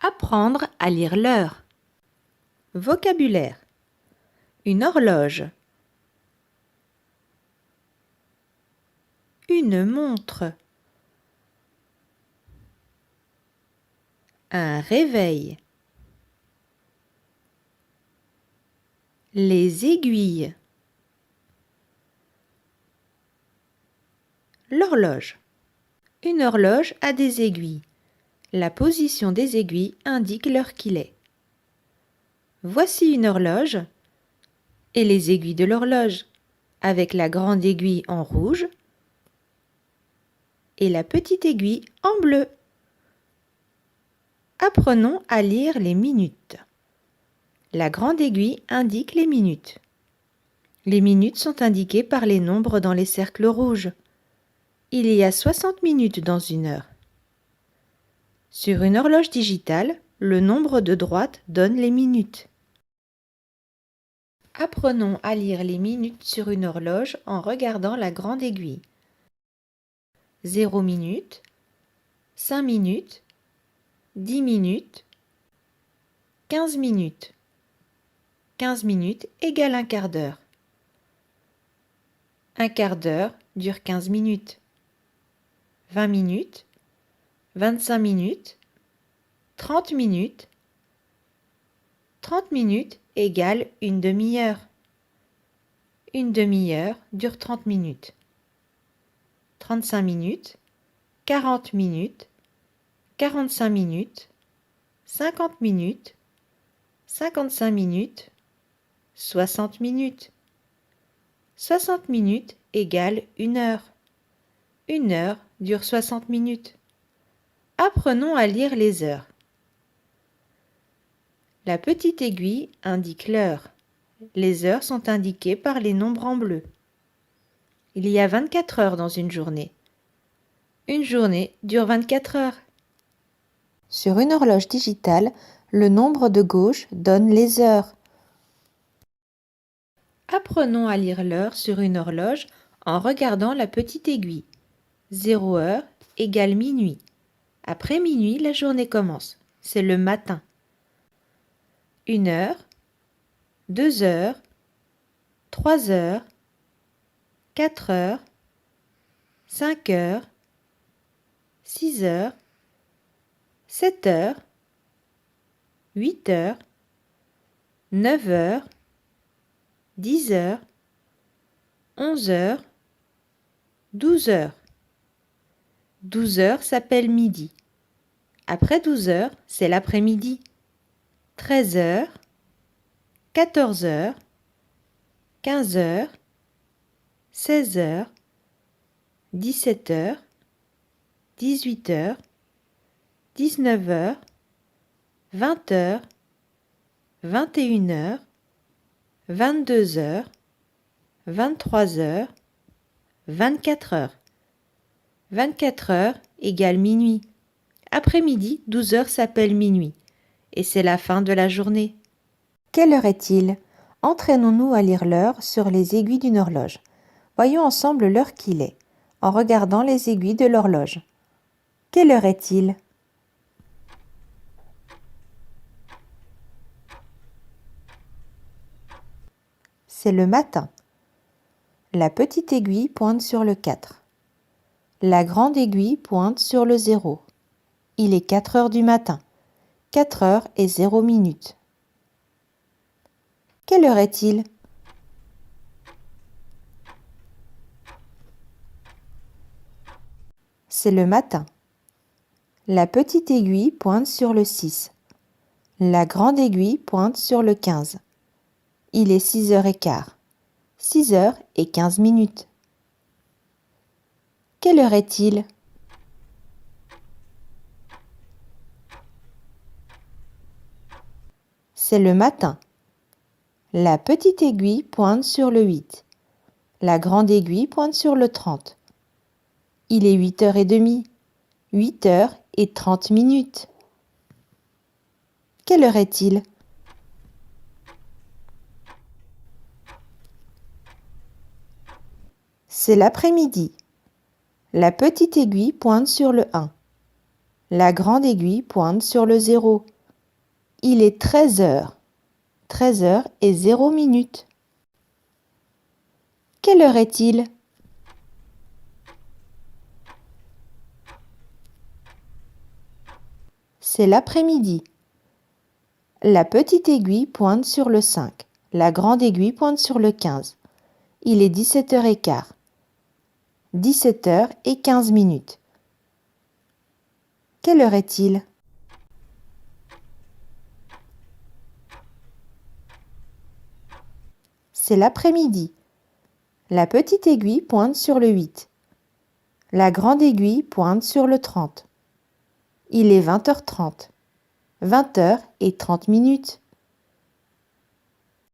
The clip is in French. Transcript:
Apprendre à lire l'heure. Vocabulaire. Une horloge. Une montre. Un réveil. Les aiguilles. L'horloge. Une horloge a des aiguilles. La position des aiguilles indique l'heure qu'il est. Voici une horloge et les aiguilles de l'horloge, avec la grande aiguille en rouge et la petite aiguille en bleu. Apprenons à lire les minutes. La grande aiguille indique les minutes. Les minutes sont indiquées par les nombres dans les cercles rouges. Il y a 60 minutes dans une heure. Sur une horloge digitale, le nombre de droite donne les minutes. Apprenons à lire les minutes sur une horloge en regardant la grande aiguille. 0 minutes, 5 minutes, 10 minutes, 15 minutes. 15 minutes égale un quart d'heure. Un quart d'heure dure 15 minutes. 20 minutes, 25 minutes, 30 minutes. 30 minutes égale une demi-heure. Une demi-heure dure 30 minutes. 35 minutes, 40 minutes, 45 minutes, 50 minutes, 55 minutes, 60 minutes. 60 minutes égale une heure. Une heure dure 60 minutes. Apprenons à lire les heures. La petite aiguille indique l'heure. Les heures sont indiquées par les nombres en bleu. Il y a 24 heures dans une journée. Une journée dure 24 heures. Sur une horloge digitale, le nombre de gauche donne les heures. Apprenons à lire l'heure sur une horloge en regardant la petite aiguille. 0 heure égale minuit. Après minuit, la journée commence. C'est le matin. 1 heure, 2 heures, 3 heures, 4 heures, 5 heures, 6 heures, 7 heures, 8 heures, 9 heures, 10 heures, 11 heures, 12 heures. 12 heures s'appelle midi. Après 12 heures, c'est l'après-midi. 13 heures, 14 heures, 15 heures, 16 heures, 17 heures, 18 heures, 19 heures, 20 heures, 21 heures, 22 heures, 23 heures, 24 heures. 24 heures égale minuit. Après-midi, 12 heures s'appelle minuit. Et c'est la fin de la journée. Quelle heure est-il? Entraînons-nous à lire l'heure sur les aiguilles d'une horloge. Voyons ensemble l'heure qu'il est, en regardant les aiguilles de l'horloge. Quelle heure est-il? C'est le matin. La petite aiguille pointe sur le 4. La grande aiguille pointe sur le 0. Il est 4 heures du matin. 4 heures et 0 minutes. Quelle heure est-il? C'est le matin. La petite aiguille pointe sur le 6. La grande aiguille pointe sur le 15. Il est 6h15. 6 heures et 15 minutes. Quelle heure est-il? C'est le matin. La petite aiguille pointe sur le 8. La grande aiguille pointe sur le 30. Il est 8h30. 8 heures et 30 minutes. Quelle heure est-il? C'est l'après-midi. La petite aiguille pointe sur le 1. La grande aiguille pointe sur le 0. Il est 13 heures. 13 heures et 0 minutes. Quelle heure est-il? C'est l'après-midi. La petite aiguille pointe sur le 5. La grande aiguille pointe sur le 15. Il est 17h15. 17 heures et 15 minutes. Quelle heure est-il? C'est l'après-midi. La petite aiguille pointe sur le 8. La grande aiguille pointe sur le 30. Il est 20h30. 20 heures et 30 minutes.